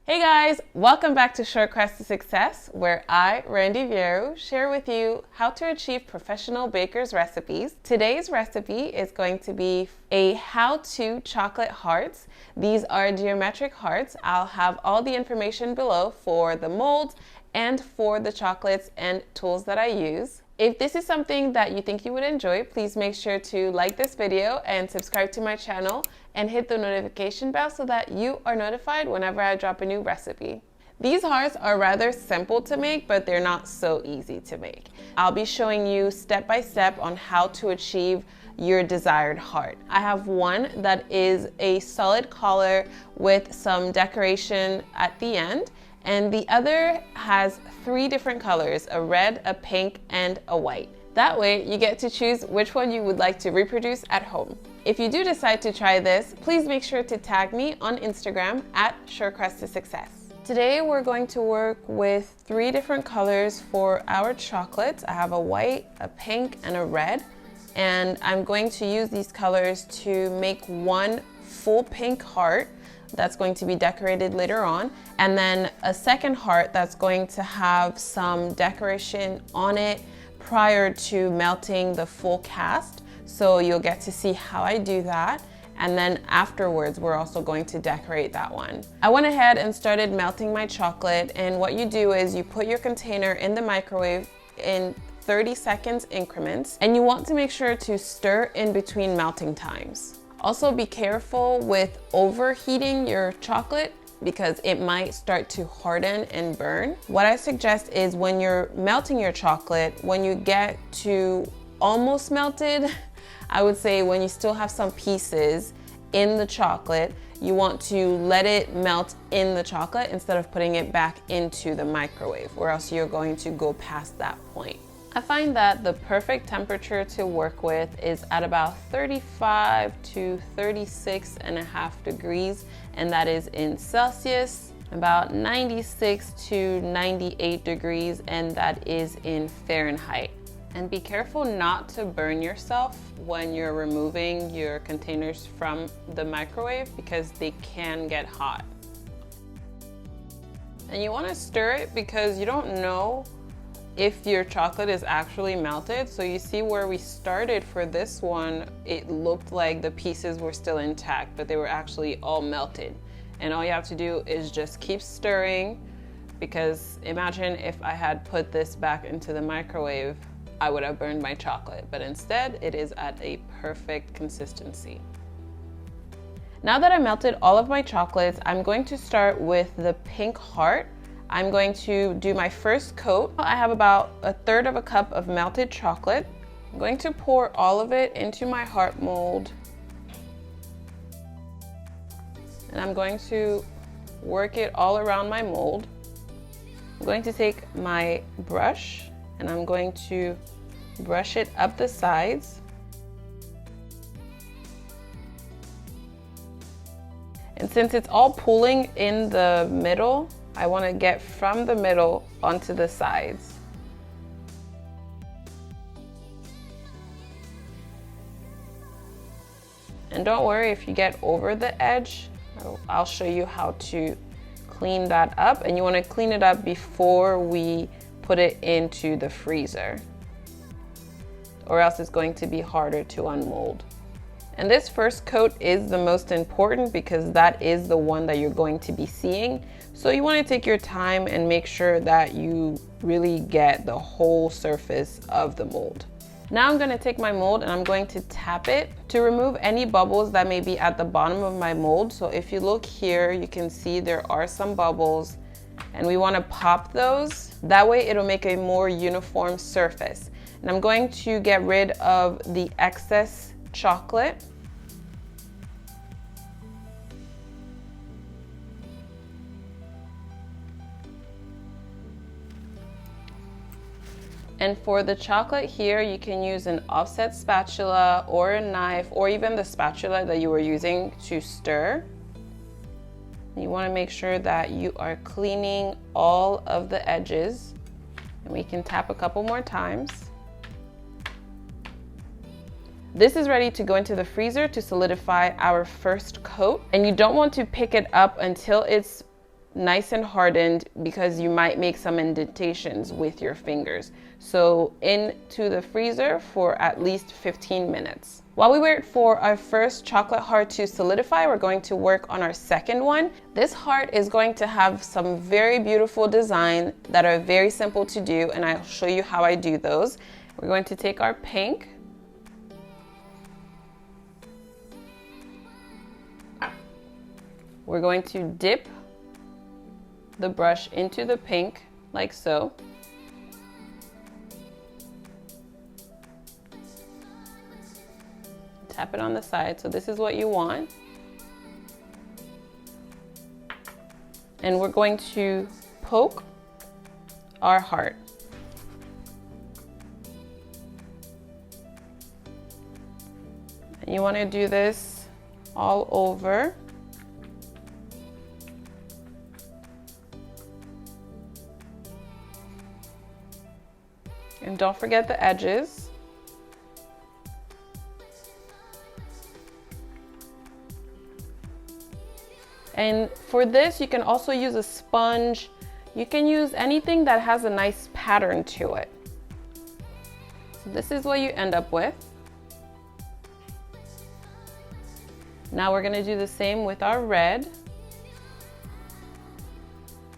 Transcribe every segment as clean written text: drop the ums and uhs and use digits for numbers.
Hey guys, welcome back to Shortcuts to Success, where I, Randy Vieru, share with you how to achieve professional baker's recipes. Today's recipe is going to be a how-to chocolate hearts. These are geometric hearts. I'll have all the information below for the molds and for the chocolates and tools that I use. If this is something that you think you would enjoy, please make sure to like this video and subscribe to my channel and hit the notification bell so that you are notified whenever I drop a new recipe. These hearts are rather simple to make, but they're not so easy to make. I'll be showing you step by step on how to achieve your desired heart. I have one that is a solid color with some decoration at the end, and the other has 3 different colors, a red, a pink, and a white. That way you get to choose which one you would like to reproduce at home. If you do decide to try this, please make sure to tag me on Instagram at Shortcuts to Success. Today we're going to work with 3 different colors for our chocolates. I have a white, a pink, and a red. And I'm going to use these colors to make one full pink heart that's going to be decorated later on, and then a second heart that's going to have some decoration on it prior to melting the full cast. So you'll get to see how I do that. And then afterwards, we're also going to decorate that one. I went ahead and started melting my chocolate. And what you do is you put your container in the microwave in 30 seconds increments. And you want to make sure to stir in between melting times. Also be careful with overheating your chocolate because it might start to harden and burn. What I suggest is when you're melting your chocolate, when you get to almost melted, I would say when you still have some pieces in the chocolate, you want to let it melt in the chocolate instead of putting it back into the microwave, or else you're going to go past that point. I find that the perfect temperature to work with is at about 35 to 36.5 degrees, and that is in Celsius, about 96 to 98 degrees, and that is in Fahrenheit. And be careful not to burn yourself when you're removing your containers from the microwave because they can get hot. And you want to stir it because you don't know if your chocolate is actually melted. So you see where we started for this one, it looked like the pieces were still intact, but they were actually all melted. And all you have to do is just keep stirring, because imagine if I had put this back into the microwave, I would have burned my chocolate, but instead it is at a perfect consistency. Now that I melted all of my chocolates, I'm going to start with the pink heart. I'm going to do my first coat. I have about 1/3 of a cup of melted chocolate. I'm going to pour all of it into my heart mold. And I'm going to work it all around my mold. I'm going to take my brush and I'm going to brush it up the sides. And since it's all pooling in the middle, I want to get from the middle onto the sides. And don't worry if you get over the edge. I'll show you how to clean that up, and you want to clean it up before we put it into the freezer, or else it's going to be harder to unmold. And this first coat is the most important because that is the one that you're going to be seeing. So you want to take your time and make sure that you really get the whole surface of the mold. Now I'm going to take my mold and I'm going to tap it to remove any bubbles that may be at the bottom of my mold. So if you look here, you can see there are some bubbles, and we want to pop those. That way it'll make a more uniform surface. And I'm going to get rid of the excess chocolate. And for the chocolate here, you can use an offset spatula or a knife, or even the spatula that you were using to stir. You want to make sure that you are cleaning all of the edges, and we can tap a couple more times. This is ready to go into the freezer to solidify our first coat, and you don't want to pick it up until it's nice and hardened because you might make some indentations with your fingers. So into the freezer for at least 15 minutes. While we wait for our first chocolate heart to solidify, we're going to work on our second one. This heart is going to have some very beautiful design that are very simple to do, and I'll show you how I do those. We're going to take our pink. We're going to dip the brush into the pink, like so. Tap it on the side, so this is what you want. And we're going to poke our heart. And you want to do this all over. And don't forget the edges. And for this, you can also use a sponge. You can use anything that has a nice pattern to it. So this is what you end up with. Now we're gonna do the same with our red.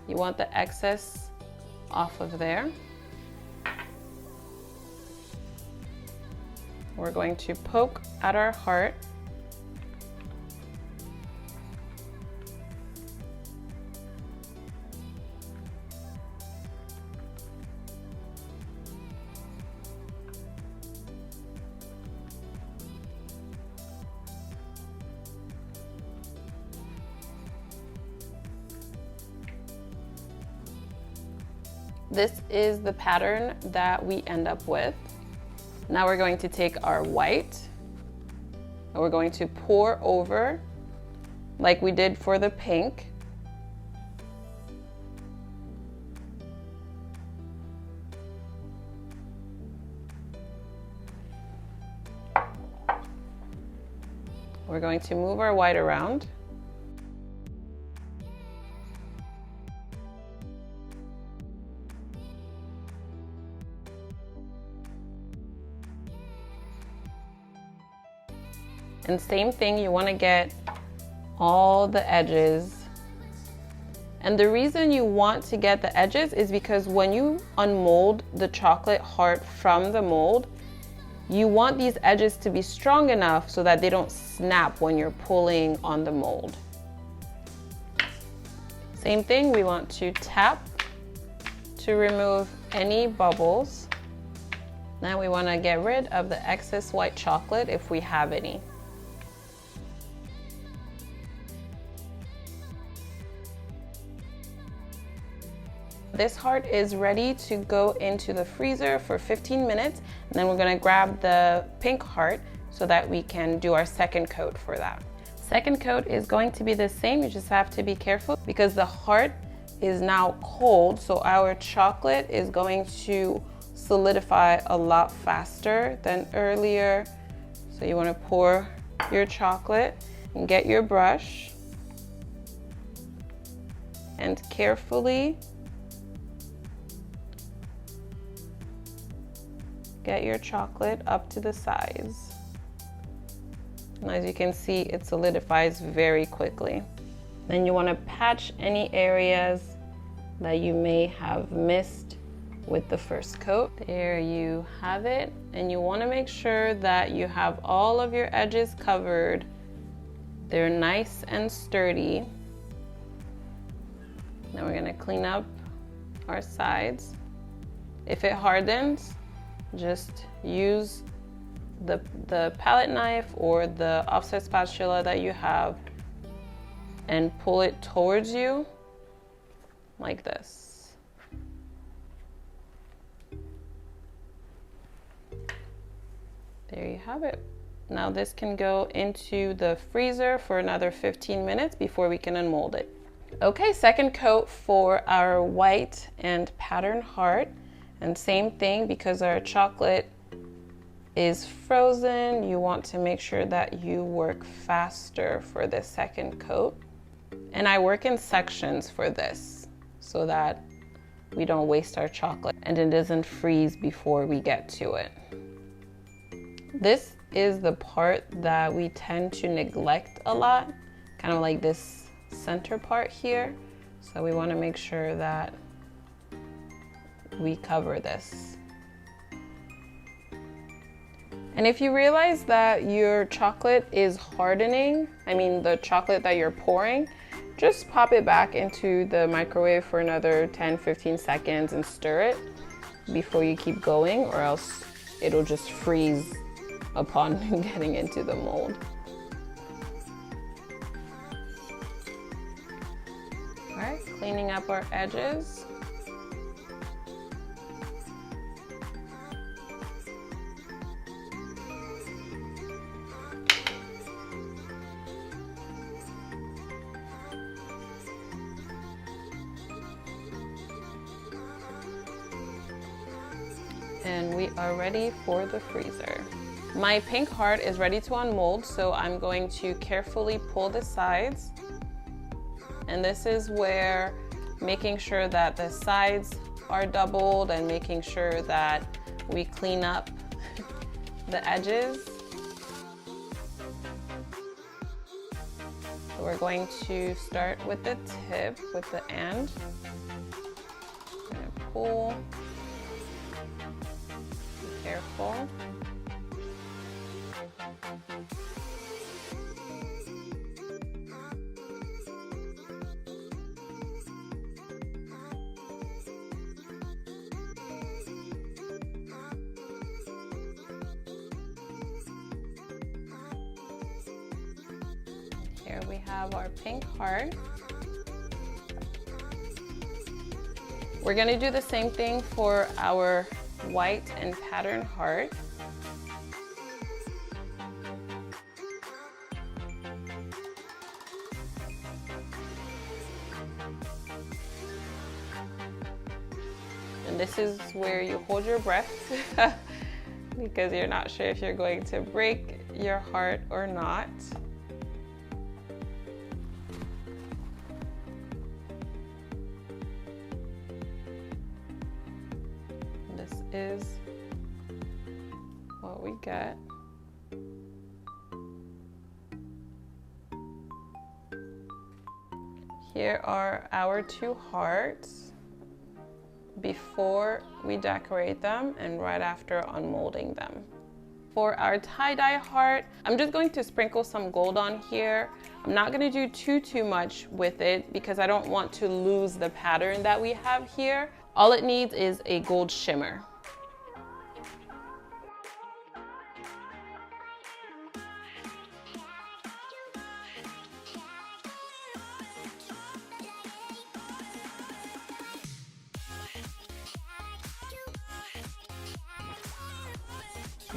You want the excess off of there. We're going to poke at our heart. This is the pattern that we end up with. Now we're going to take our white and we're going to pour over like we did for the pink. We're going to move our white around. And same thing, you want to get all the edges. And the reason you want to get the edges is because when you unmold the chocolate heart from the mold, you want these edges to be strong enough so that they don't snap when you're pulling on the mold. Same thing, we want to tap to remove any bubbles. Now we want to get rid of the excess white chocolate if we have any. This heart is ready to go into the freezer for 15 minutes, and then we're gonna grab the pink heart so that we can do our second coat for that. Second coat is going to be the same, you just have to be careful because the heart is now cold, so our chocolate is going to solidify a lot faster than earlier. So you wanna pour your chocolate and get your brush and carefully get your chocolate up to the sides. And as you can see, it solidifies very quickly. Then you want to patch any areas that you may have missed with the first coat. There you have it. And you want to make sure that you have all of your edges covered. They're nice and sturdy. Now we're going to clean up our sides. If it hardens, just use the palette knife or the offset spatula that you have and pull it towards you like this. There you have it. Now this can go into the freezer for another 15 minutes before we can unmold it. Okay, second coat for our white and pattern heart. And same thing, because our chocolate is frozen, you want to make sure that you work faster for the second coat. And I work in sections for this so that we don't waste our chocolate and it doesn't freeze before we get to it. This is the part that we tend to neglect a lot, kind of like this center part here. So we want to make sure that we cover this. And if you realize that your chocolate is hardening, I mean the chocolate that you're pouring, just pop it back into the microwave for another 10-15 seconds and stir it before you keep going, or else it'll just freeze upon getting into the mold. All right, cleaning up our edges. And we are ready for the freezer. My pink heart is ready to unmold, so I'm going to carefully pull the sides. And this is where making sure that the sides are doubled and making sure that we clean up the edges. So we're going to start with the tip, with the end. I'm gonna pull. Careful. Here we have our pink heart. We're going to do the same thing for our white and pattern heart. And this is where you hold your breath because you're not sure if you're going to break your heart or not. This is what we get. Here are our two hearts before we decorate them and right after unmolding them. For our tie-dye heart, I'm just going to sprinkle some gold on here. I'm not going to do too much with it because I don't want to lose the pattern that we have here. All it needs is a gold shimmer.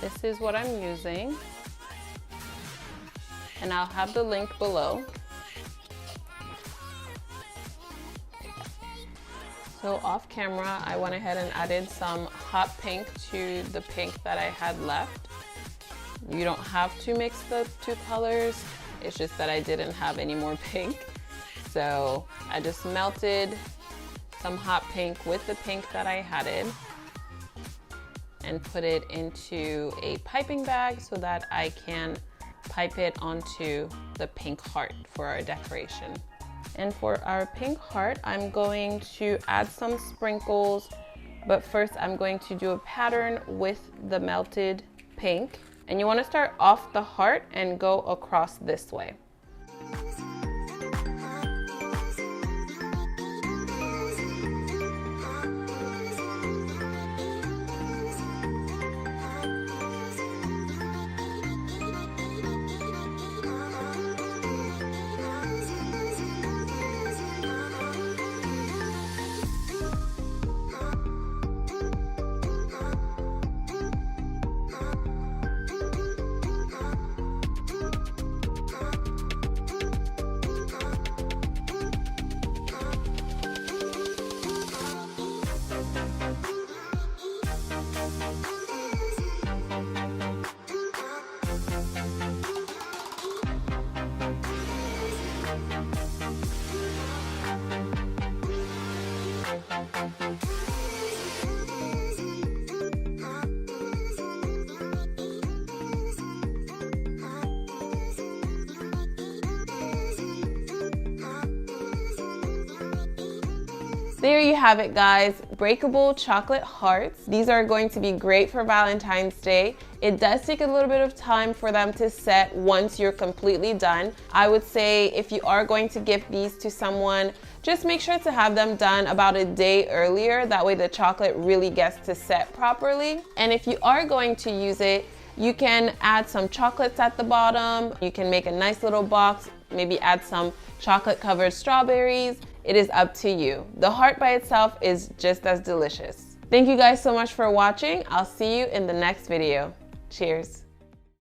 This is what I'm using, and I'll have the link below. So off camera, I went ahead and added some hot pink to the pink that I had left. You don't have to mix the two colors, it's just that I didn't have any more pink. So I just melted some hot pink with the pink that I added and put it into a piping bag so that I can pipe it onto the pink heart for our decoration. And for our pink heart, I'm going to add some sprinkles, but first I'm going to do a pattern with the melted pink. And you want to start off the heart and go across this way. There you have it, guys. Breakable chocolate hearts. These are going to be great for Valentine's Day. It does take a little bit of time for them to set once you're completely done. I would say if you are going to gift these to someone, just make sure to have them done about a day earlier. That way the chocolate really gets to set properly. And if you are going to use it, you can add some chocolates at the bottom. You can make a nice little box, maybe add some chocolate covered strawberries. It is up to you. The heart by itself is just as delicious. Thank you guys so much for watching. I'll see you in the next video. Cheers.